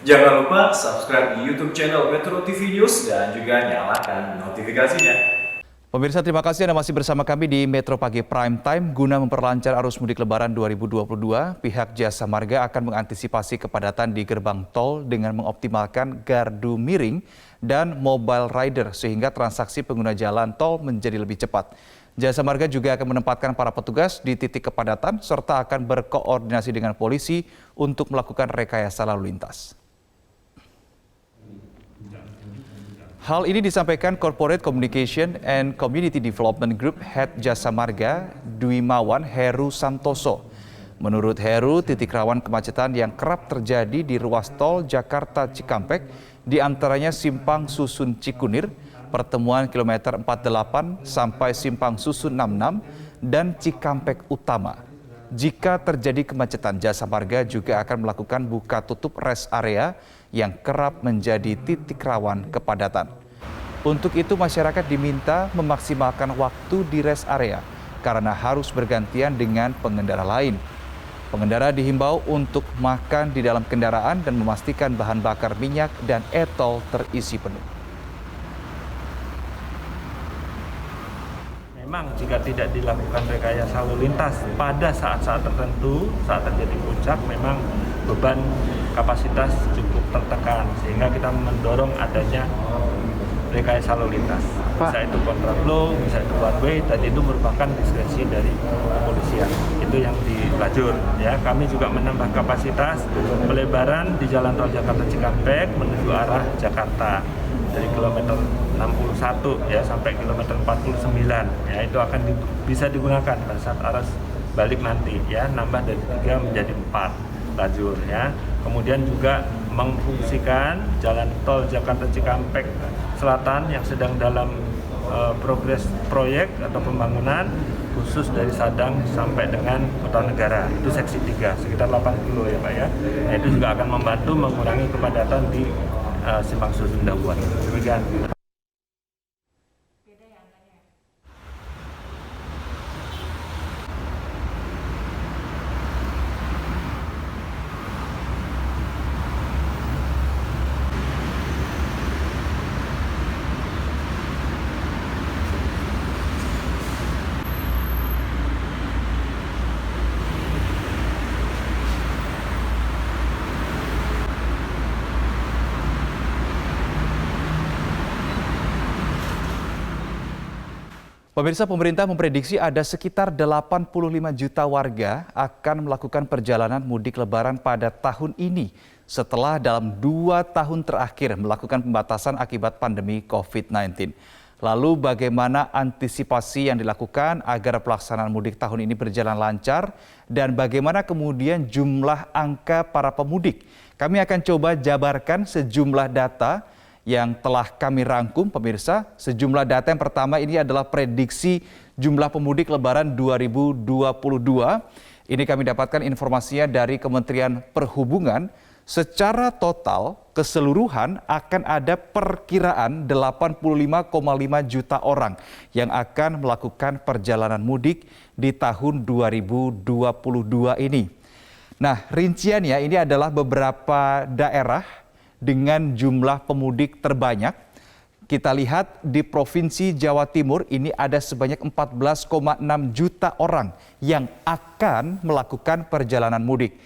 Jangan lupa subscribe di YouTube channel Metro TV News dan juga nyalakan notifikasinya. Pemirsa, terima kasih Anda masih bersama kami di Metro Pagi Prime Time. Guna memperlancar arus mudik Lebaran 2022, pihak Jasa Marga akan mengantisipasi kepadatan di gerbang tol dengan mengoptimalkan gardu miring dan mobile rider sehingga transaksi pengguna jalan tol menjadi lebih cepat. Jasa Marga juga akan menempatkan para petugas di titik kepadatan serta akan berkoordinasi dengan polisi untuk melakukan rekayasa lalu lintas. Hal ini disampaikan Corporate Communication and Community Development Group Head Jasa Marga, Dwimawan Heru Santoso. Menurut Heru, titik rawan kemacetan yang kerap terjadi di ruas tol Jakarta Cikampek, diantaranya Simpang Susun Cikunir, pertemuan kilometer 48 sampai Simpang Susun 66, dan Cikampek Utama. Jika terjadi kemacetan, Jasa Marga juga akan melakukan buka tutup rest area yang kerap menjadi titik rawan kepadatan. Untuk itu, masyarakat diminta memaksimalkan waktu di rest area karena harus bergantian dengan pengendara lain. Pengendara dihimbau untuk makan di dalam kendaraan dan memastikan bahan bakar minyak dan etol terisi penuh. Memang jika tidak dilakukan rekayasa lalu lintas pada saat-saat tertentu, saat terjadi puncak, memang beban kapasitas cukup tertekan sehingga kita mendorong adanya rekayasa lalu lintas. Bisa itu kontraflow, bisa itu one way, dan itu merupakan diskresi dari kepolisian. Itu yang dilajur. Ya, kami juga menambah kapasitas pelebaran di Jalan Tol Jakarta Cikampek menuju arah Jakarta dari kilometer 61 ya sampai kilometer 49 ya, itu akan bisa digunakan pada saat arus balik nanti ya, nambah dari 3 menjadi 4 lajur ya. Kemudian juga memfungsikan Jalan Tol Jakarta Cikampek Selatan yang sedang dalam progres proyek atau pembangunan khusus dari Sadang sampai dengan Kota Negara, itu seksi 3 sekitar 8 kilo ya Pak ya. Nah, itu juga akan membantu mengurangi kepadatan di Simpang Susun Dabuan. Demikian. Pemirsa, pemerintah memprediksi ada sekitar 85 juta warga akan melakukan perjalanan mudik Lebaran pada tahun ini setelah dalam 2 tahun terakhir melakukan pembatasan akibat pandemi COVID-19. Lalu bagaimana antisipasi yang dilakukan agar pelaksanaan mudik tahun ini berjalan lancar dan bagaimana kemudian jumlah angka para pemudik? Kami akan coba jabarkan sejumlah data yang telah kami rangkum, pemirsa. Sejumlah data yang pertama ini adalah prediksi jumlah pemudik Lebaran 2022. Ini kami dapatkan informasinya dari Kementerian Perhubungan. Secara total keseluruhan akan ada perkiraan 85,5 juta orang yang akan melakukan perjalanan mudik di tahun 2022 ini. Nah, rinciannya ini adalah beberapa daerah dengan jumlah pemudik terbanyak. Kita lihat di Provinsi Jawa Timur ini ada sebanyak 14,6 juta orang yang akan melakukan perjalanan mudik.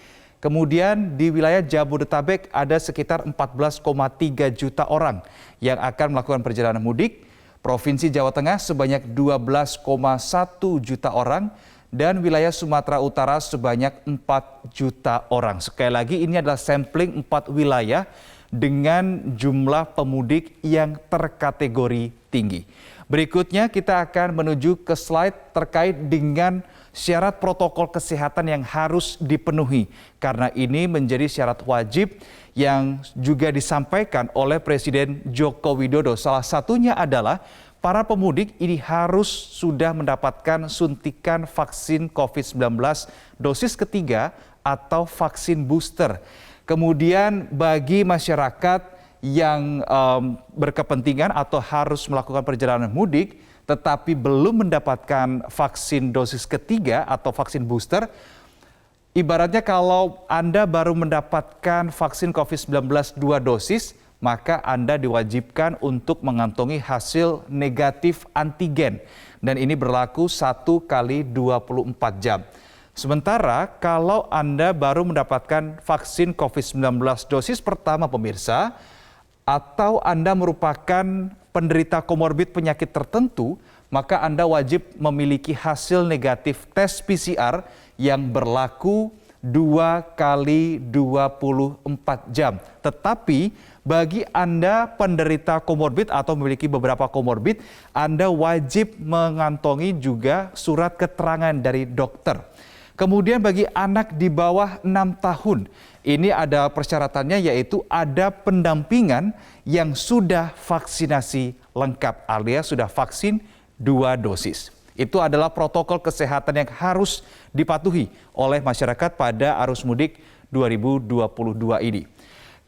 Kemudian di wilayah Jabodetabek ada sekitar 14,3 juta orang yang akan melakukan perjalanan mudik. Provinsi Jawa Tengah sebanyak 12,1 juta orang dan wilayah Sumatera Utara sebanyak 4 juta orang. Sekali lagi ini adalah sampling 4 wilayah dengan jumlah pemudik yang terkategori tinggi. Berikutnya kita akan menuju ke slide terkait dengan syarat protokol kesehatan yang harus dipenuhi. Karena ini menjadi syarat wajib yang juga disampaikan oleh Presiden Joko Widodo. Salah satunya adalah para pemudik ini harus sudah mendapatkan suntikan vaksin COVID-19 dosis ketiga atau vaksin booster. Kemudian bagi masyarakat yang berkepentingan atau harus melakukan perjalanan mudik tetapi belum mendapatkan vaksin dosis ketiga atau vaksin booster, Ibaratnya kalau Anda baru mendapatkan vaksin COVID-19 2 dosis, maka Anda diwajibkan untuk mengantongi hasil negatif antigen. Dan ini berlaku 1 kali 24 jam. Sementara kalau Anda baru mendapatkan vaksin COVID-19 dosis pertama pemirsa, atau Anda merupakan penderita komorbid penyakit tertentu, maka Anda wajib memiliki hasil negatif tes PCR yang berlaku 2 kali 24 jam. Tetapi bagi Anda penderita komorbid atau memiliki beberapa komorbid, Anda wajib mengantongi juga surat keterangan dari dokter. Kemudian bagi anak di bawah 6 tahun, ini ada persyaratannya yaitu ada pendampingan yang sudah vaksinasi lengkap alias sudah vaksin 2 dosis. Itu adalah protokol kesehatan yang harus dipatuhi oleh masyarakat pada arus mudik 2022 ini.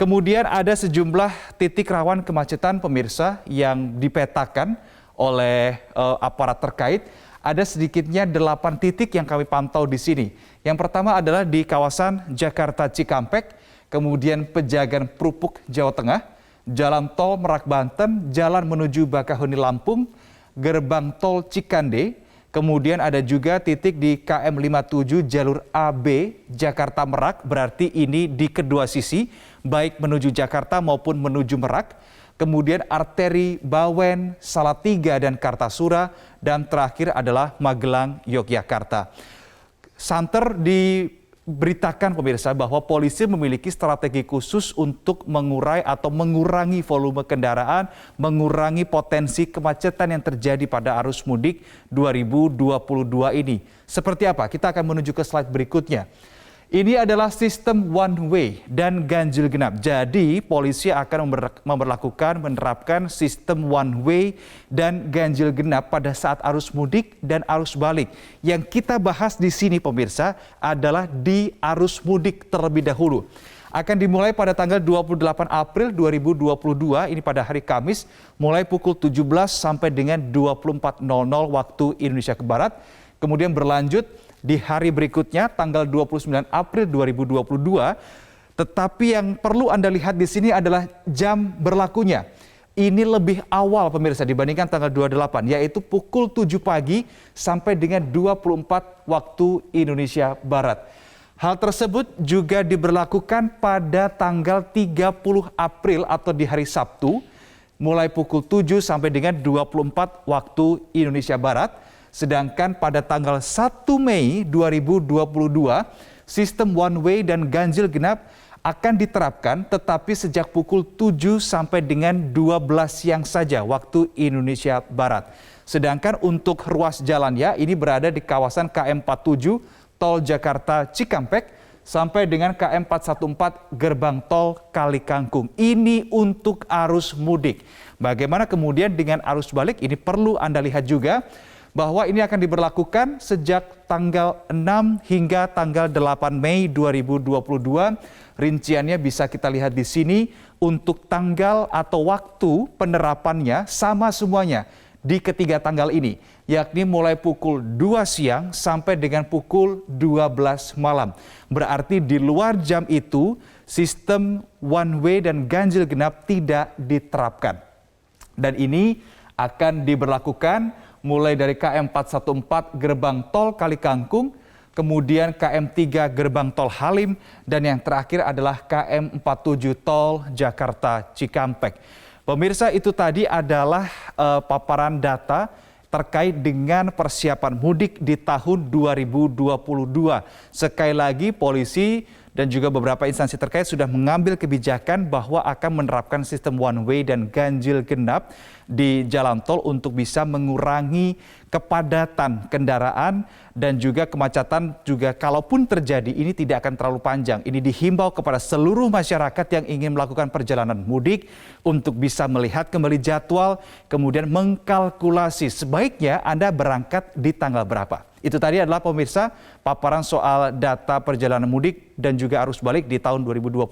Kemudian ada sejumlah titik rawan kemacetan pemirsa yang dipetakan oleh aparat terkait. Ada sedikitnya 8 titik yang kami pantau di sini. Yang pertama adalah di kawasan Jakarta Cikampek, kemudian Pejagan Prupuk Jawa Tengah, Jalan Tol Merak Banten, Jalan menuju Bakahuni Lampung, Gerbang Tol Cikande, kemudian ada juga titik di KM 57 jalur AB Jakarta Merak, berarti ini di kedua sisi, baik menuju Jakarta maupun menuju Merak. Kemudian arteri Bawen, Salatiga, dan Kartasura, dan terakhir adalah Magelang, Yogyakarta. Santer diberitakan pemirsa bahwa polisi memiliki strategi khusus untuk mengurai atau mengurangi volume kendaraan, mengurangi potensi kemacetan yang terjadi pada arus mudik 2022 ini. Seperti apa? Kita akan menuju ke slide berikutnya. Ini adalah sistem one way dan ganjil genap. Jadi polisi akan menerapkan sistem one way dan ganjil genap pada saat arus mudik dan arus balik. Yang kita bahas di sini pemirsa adalah di arus mudik terlebih dahulu. Akan dimulai pada tanggal 28 April 2022, ini pada hari Kamis, mulai pukul 17 sampai dengan 24.00 waktu Indonesia Barat. Kemudian berlanjut di hari berikutnya tanggal 29 April 2022, tetapi yang perlu Anda lihat di sini adalah jam berlakunya. Ini lebih awal pemirsa dibandingkan tanggal 28, yaitu pukul 7 pagi sampai dengan 24 waktu Indonesia Barat. Hal tersebut juga diberlakukan pada tanggal 30 April atau di hari Sabtu, mulai pukul 7 sampai dengan 24 waktu Indonesia Barat. Sedangkan pada tanggal 1 Mei 2022, sistem one way dan ganjil genap akan diterapkan tetapi sejak pukul 7 sampai dengan 12 siang saja waktu Indonesia Barat. Sedangkan untuk ruas jalannya ini berada di kawasan KM 47 Tol Jakarta Cikampek sampai dengan KM 414 Gerbang Tol Kalikangkung. Ini untuk arus mudik. Bagaimana kemudian dengan arus balik? Ini perlu Anda lihat juga bahwa ini akan diberlakukan sejak tanggal 6 hingga tanggal 8 Mei 2022. Rinciannya bisa kita lihat di sini. Untuk tanggal atau waktu penerapannya sama semuanya di ketiga tanggal ini, yakni mulai pukul 2 siang sampai dengan pukul 12 malam. Berarti di luar jam itu sistem one way dan ganjil genap tidak diterapkan. Dan ini akan diberlakukan mulai dari KM 414 Gerbang Tol Kalikangkung, kemudian KM 3 Gerbang Tol Halim, dan yang terakhir adalah KM 47 Tol Jakarta Cikampek. Pemirsa, itu tadi adalah paparan data terkait dengan persiapan mudik di tahun 2022. Sekali lagi polisi dan juga beberapa instansi terkait sudah mengambil kebijakan bahwa akan menerapkan sistem one way dan ganjil genap di jalan tol untuk bisa mengurangi kepadatan kendaraan dan juga kemacetan juga kalaupun terjadi ini tidak akan terlalu panjang. Ini dihimbau kepada seluruh masyarakat yang ingin melakukan perjalanan mudik untuk bisa melihat kembali jadwal, kemudian mengkalkulasi sebaiknya Anda berangkat di tanggal berapa. Itu tadi adalah pemirsa paparan soal data perjalanan mudik dan juga arus balik di tahun 2022.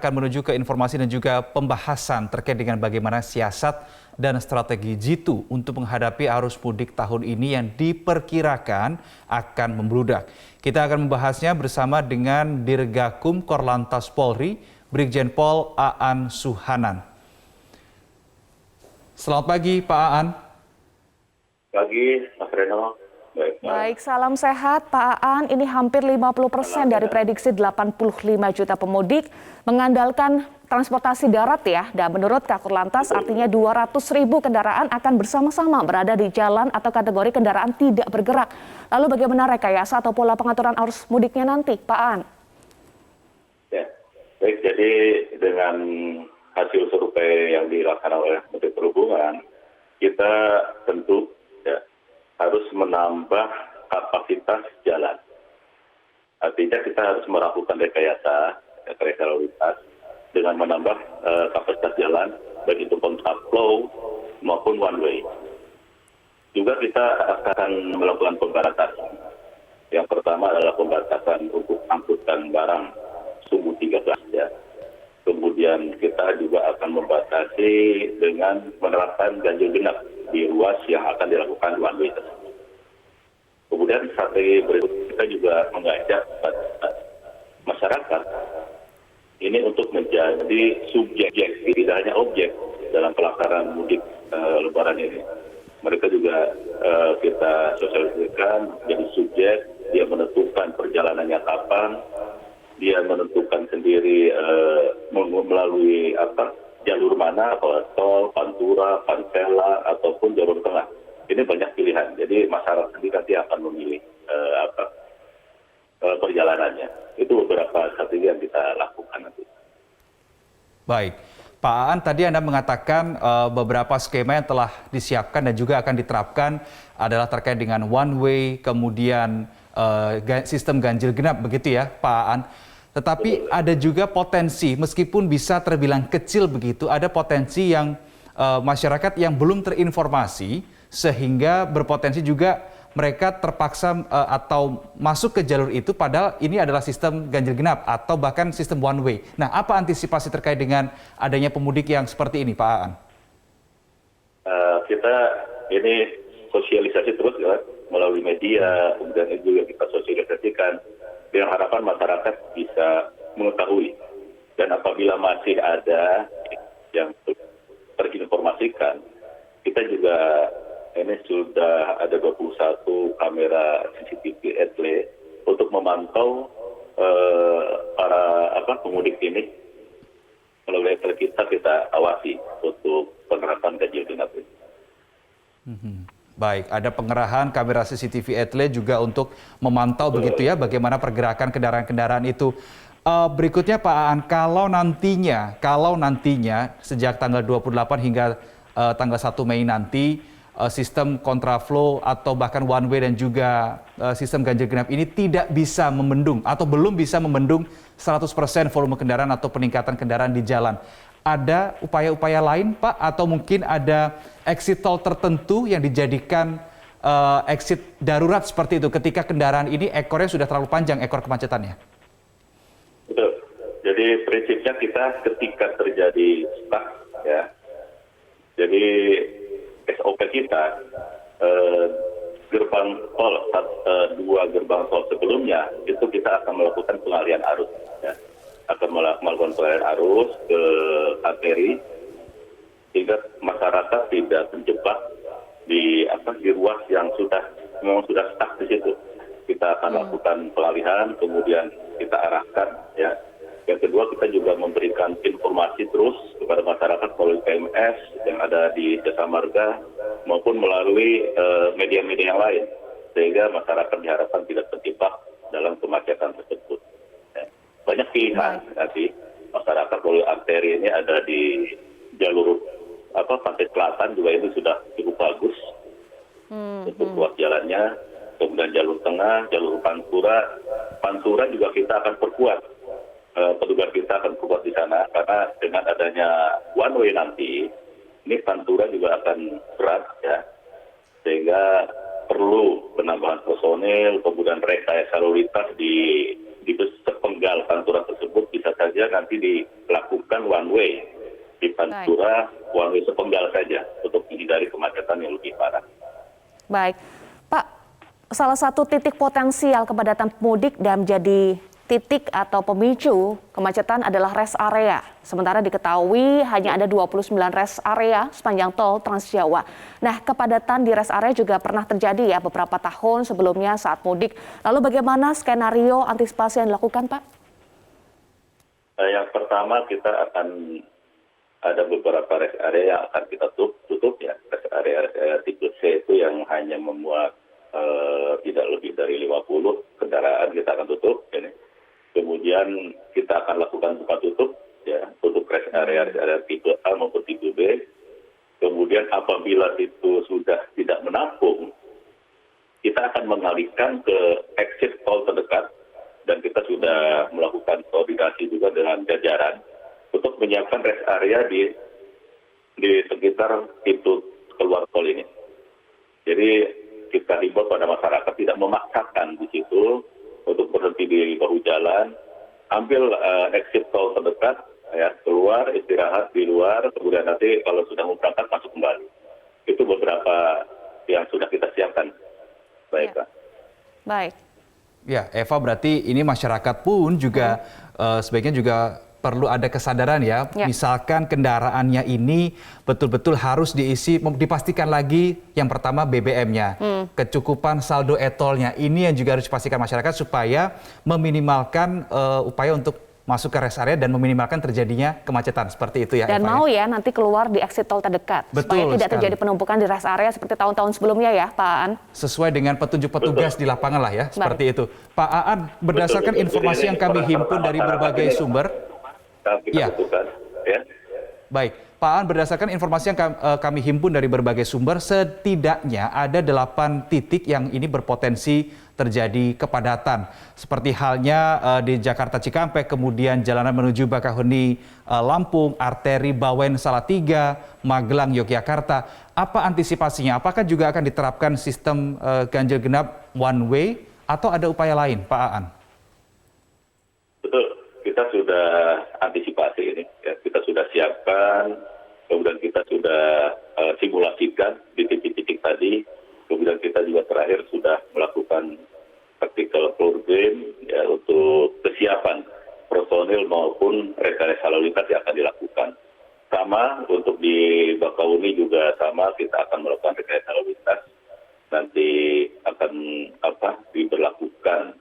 Akan menuju ke informasi dan juga pembahasan terkait dengan bagaimana siasat dan strategi jitu untuk menghadapi arus mudik tahun ini yang diperkirakan akan membludak. Kita akan membahasnya bersama dengan Dirgakum Korlantas Polri, Brigjen Pol Aan Suhanan. Selamat pagi, Pak Aan. Pagi, Mas Reno. Baik, salam sehat Pak Aan. Ini hampir 50% dari prediksi 85 juta pemudik mengandalkan transportasi darat ya. Dan menurut Kakor-Lantas artinya 200.000 kendaraan akan bersama-sama berada di jalan atau kategori kendaraan tidak bergerak. Lalu bagaimana rekayasa atau pola pengaturan arus mudiknya nanti, Pak Aan? Ya, baik. Jadi dengan hasil survei yang dilaksanakan oleh Menteri Perhubungan, kita tentu harus menambah kapasitas jalan. Artinya kita harus melakukan rekayasa lalu lintas dengan menambah kapasitas jalan, baik itu kontraflow maupun one way. Juga kita akan melakukan pembatasan. Yang pertama adalah pembatasan untuk angkutan barang sumbu 13 ya. Kemudian kita juga akan membatasi dengan menerapkan ganjil genap di ruas yang akan dilakukan one way tersebut. Kemudian strategi berikutnya kita juga mengajak masyarakat ini untuk menjadi subjek, tidak hanya objek dalam pelaksanaan mudik Lebaran ini. Mereka juga kita sosialisasikan menjadi subjek, dia menentukan perjalanannya kapan, dia menentukan sendiri melalui jalur mana, tol, pantura, pansela, ataupun jalur tengah. Ini banyak pilihan. Jadi masyarakat sendiri nanti akan memilih perjalanannya. Itu beberapa strategi yang kita lakukan nanti. Baik, Pak Aan, tadi Anda mengatakan beberapa skema yang telah disiapkan dan juga akan diterapkan adalah terkait dengan one way, kemudian sistem ganjil genap, begitu ya, Pak Aan. Tetapi ada juga potensi, meskipun bisa terbilang kecil begitu, ada potensi yang masyarakat yang belum terinformasi, sehingga berpotensi juga mereka terpaksa atau masuk ke jalur itu, padahal ini adalah sistem ganjil genap atau bahkan sistem one way. Nah, apa antisipasi terkait dengan adanya pemudik yang seperti ini, Pak Aan? Kita ini sosialisasi terus ya, melalui media, kemudian juga kita sosialisasikan dengan harapan masyarakat bisa mengetahui. Dan apabila masih ada yang terinformasikan, kita juga ini sudah ada 21 kamera CCTV etle untuk memantau para pemudik ini. Melalui etle kita awasi untuk penerapan ganjil genap ini. Baik, ada pengerahan kamera CCTV etle juga untuk memantau begitu ya bagaimana pergerakan kendaraan-kendaraan itu. Berikutnya Pak Aan, kalau nantinya sejak tanggal 28 hingga tanggal 1 Mei nanti sistem kontraflow atau bahkan one way dan juga sistem ganjil genap ini tidak bisa membendung atau belum bisa membendung 100% volume kendaraan atau peningkatan kendaraan di jalan. Ada upaya-upaya lain, Pak, atau mungkin ada exit tol tertentu yang dijadikan exit darurat seperti itu ketika kendaraan ini ekornya sudah terlalu panjang, ekor kemacetannya? Betul. Jadi prinsipnya kita ketika terjadi stuck ya, jadi SOP kita gerbang tol, 2 gerbang tol sebelumnya itu kita akan melakukan pengalihan arus ya. Akan melakukan pengalihan arus ke arteri sehingga masyarakat tidak terjebak di ruas yang memang sudah stuck di situ. Kita akan lakukan pengalihan, kemudian kita arahkan ya. Yang kedua, kita juga memberikan informasi terus kepada masyarakat melalui PMS yang ada di Jasa Marga maupun melalui media-media yang lain sehingga masyarakat diharapkan tidak terjebak dalam kemacetan tersebut. Banyak pilihan nanti masyarakat melalui arteri ini ada di jalur Pantai Selatan juga itu sudah cukup bagus untuk ruas jalannya. Kemudian jalur tengah, jalur Pantura juga kita akan perkuat. Petugas kita akan perkuat di sana karena dengan adanya one way nanti ini Pantura juga akan berat ya, sehingga perlu penambahan personil, kemudian rekayasa lalu lintas di sepenggal Pantura tersebut bisa saja nanti dilakukan one way di Pantura one way sepenggal saja untuk menghindari kemacetan yang lebih parah. Baik, Pak, salah satu titik potensial kepadatan pemudik dan menjadi titik atau pemicu kemacetan adalah rest area. Sementara diketahui hanya ada 29 rest area sepanjang tol Trans Jawa. Nah, kepadatan di rest area juga pernah terjadi ya beberapa tahun sebelumnya saat mudik. Lalu bagaimana skenario antisipasi yang dilakukan, Pak? Yang pertama kita akan ada beberapa rest area yang akan kita tutup ya. Rest area tipe C itu yang hanya memuat tidak lebih dari 50 kendaraan kita akan tutup. Ini. Kemudian kita akan lakukan buka tutup, ya, tutup rest area tipe A maupun tipe B. Kemudian apabila itu sudah tidak menampung, kita akan mengalihkan ke exit tol terdekat dan kita sudah melakukan koordinasi juga dengan jajaran untuk menyiapkan rest area di sekitar pintu keluar tol ini. Jadi kita himbau pada masyarakat tidak memaksakan di situ untuk berhenti di bahu jalan, ambil exit tol terdekat, ya, keluar, istirahat di luar, kemudian nanti kalau sudah mau berangkat masuk kembali. Itu beberapa yang sudah kita siapkan. Baik, Pak. Baik. Ya, Eva, berarti ini masyarakat pun juga sebaiknya juga perlu ada kesadaran ya. Misalkan kendaraannya ini betul-betul harus diisi, dipastikan lagi yang pertama BBM-nya, kecukupan saldo e-tolnya. Ini yang juga harus dipastikan masyarakat supaya meminimalkan upaya untuk masuk ke rest area dan meminimalkan terjadinya kemacetan seperti itu ya. Dan Eva, mau ya nanti keluar di exit tol terdekat supaya tidak terjadi penumpukan di rest area seperti tahun-tahun sebelumnya ya, Pak Aan. Sesuai dengan petunjuk petugas di lapangan lah ya, seperti itu. Pak Aan, berdasarkan informasi yang kami himpun dari berbagai sumber. Ya. Baik, Pak Aan, berdasarkan informasi yang kami himpun dari berbagai sumber, setidaknya ada 8 titik yang ini berpotensi terjadi kepadatan. Seperti halnya di Jakarta Cikampek, kemudian jalanan menuju Bakahuni Lampung, arteri Bawen Salatiga, Magelang Yogyakarta. Apa antisipasinya? Apakah juga akan diterapkan sistem ganjil genap one way atau ada upaya lain, Pak Aan? Betul, kita sudah antisipasi ini. Ya, kita sudah siapkan, kemudian kita sudah simulasikan di titik-titik tadi. Kemudian kita juga terakhir sudah melakukan tactical floor game ya, untuk kesiapan personil maupun rekayasa lalu lintas yang akan dilakukan. Sama untuk di Bakahuni juga sama, kita akan melakukan rekayasa lalu lintas. Nanti akan diberlakukan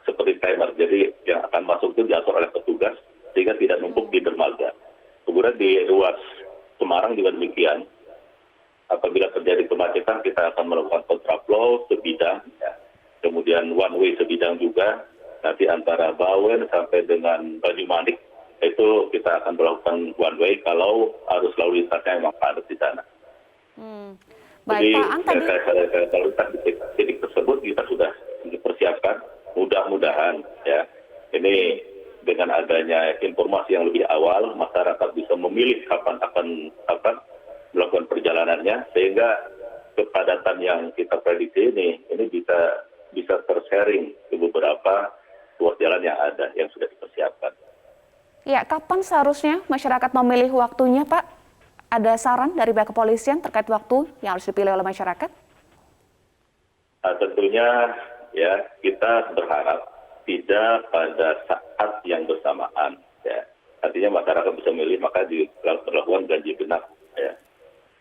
seperti timer. Jadi yang akan masuk itu diatur oleh petugas sehingga tidak numpuk di dermaga. Kemudian di ruas Semarang juga demikian. Apabila terjadi kemacetan, kita akan melakukan kontraflow sebidang, ya. Kemudian one way sebidang juga. Nanti antara Bawen sampai dengan Banyumanik itu kita akan melakukan one way kalau arus lalu lintasnya memang padat di sana. Baik, Pak Aan, tadi lalu lintas di titik tersebut kita sudah dipersiapkan. Mudah-mudahan ya ini dengan adanya informasi yang lebih awal, masyarakat bisa memilih kapan akan melakukan perjalanannya, sehingga kepadatan yang kita prediksi ini bisa tersharing ke beberapa ruas jalan yang ada, yang sudah dipersiapkan. Ya, kapan seharusnya masyarakat memilih waktunya, Pak? Ada saran dari pihak kepolisian terkait waktu yang harus dipilih oleh masyarakat? Tentunya ya kita berharap tidak pada saat yang bersamaan. Ya. Artinya masyarakat bisa memilih, maka dilakukan ganjil genap. Ya.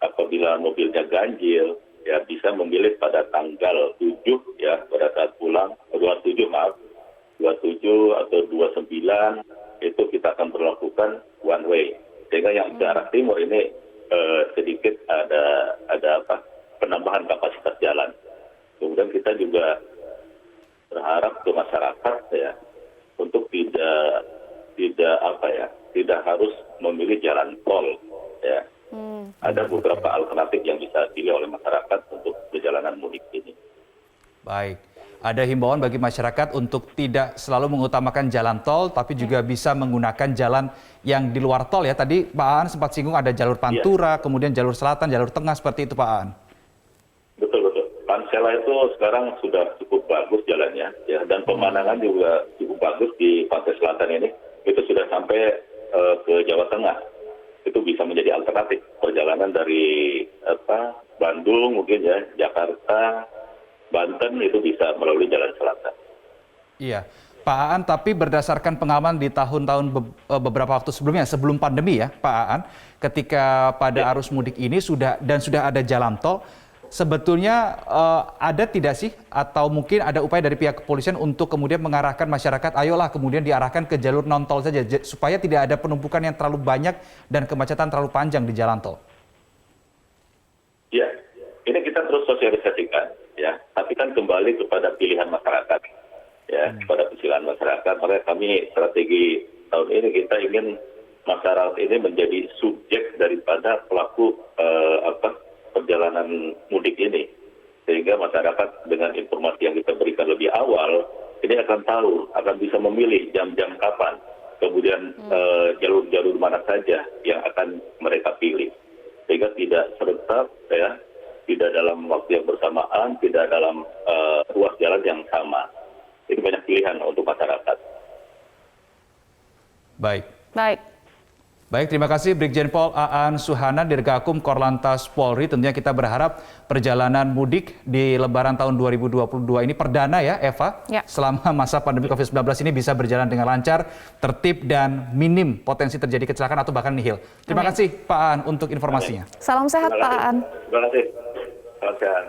Apabila mobilnya ganjil, ya bisa memilih pada tanggal 7 ya, pada saat pulang 27 atau 29 itu kita akan berlakukan one way. Sehingga yang ke arah timur ini sedikit ada penambahan kapasitas jalan. Kemudian kita juga berharap ke masyarakat ya untuk tidak harus memilih jalan tol ya. Ada beberapa alternatif yang bisa dipilih oleh masyarakat untuk perjalanan mudik ini. Baik, ada himbauan bagi masyarakat untuk tidak selalu mengutamakan jalan tol, tapi juga bisa menggunakan jalan yang di luar tol ya. Tadi Pak Aan sempat singgung ada jalur Pantura, kemudian jalur selatan, jalur tengah, seperti itu Pak Aan. Betul. Pansela itu sekarang sudah cukup bagus jalannya ya, dan pemandangan juga cukup bagus di pantai selatan ini. Itu sudah sampai sampai ke Jawa Tengah. Itu bisa menjadi alternatif perjalanan dari Bandung mungkin ya, Jakarta, Banten itu bisa melalui jalan selatan. Iya, Pak Aan, tapi berdasarkan pengalaman di tahun-tahun beberapa waktu sebelumnya, sebelum pandemi ya Pak Aan, ketika pada arus mudik ini sudah ada jalan tol, sebetulnya ada tidak sih atau mungkin ada upaya dari pihak kepolisian untuk kemudian mengarahkan masyarakat, ayolah kemudian diarahkan ke jalur non tol saja supaya tidak ada penumpukan yang terlalu banyak dan kemacetan terlalu panjang di jalan tol? Ya, ini kita terus sosialisasikan ya, tapi kan kembali kepada pilihan masyarakat ya, kepada pilihan masyarakat. Makanya kami strategi tahun ini kita ingin masyarakat ini menjadi subjek daripada pelaku perjalanan mudik ini, sehingga masyarakat dengan informasi yang kita berikan lebih awal ini akan tahu, akan bisa memilih jam-jam kapan, kemudian jalur-jalur mana saja yang akan mereka pilih, sehingga tidak serentak ya, tidak dalam waktu yang bersamaan, tidak dalam ruas jalan yang sama. Ini banyak pilihan untuk masyarakat. Baik, terima kasih Brigjen Pol Aan Suhanan, Dirgakum Korlantas Polri. Tentunya kita berharap perjalanan mudik di Lebaran tahun 2022 ini perdana ya Eva, selama masa pandemi COVID-19 ini bisa berjalan dengan lancar, tertib dan minim potensi terjadi kecelakaan atau bahkan nihil. Terima kasih Pak Aan untuk informasinya. Salam sehat Pak Aan. Terima kasih. Salam sehat.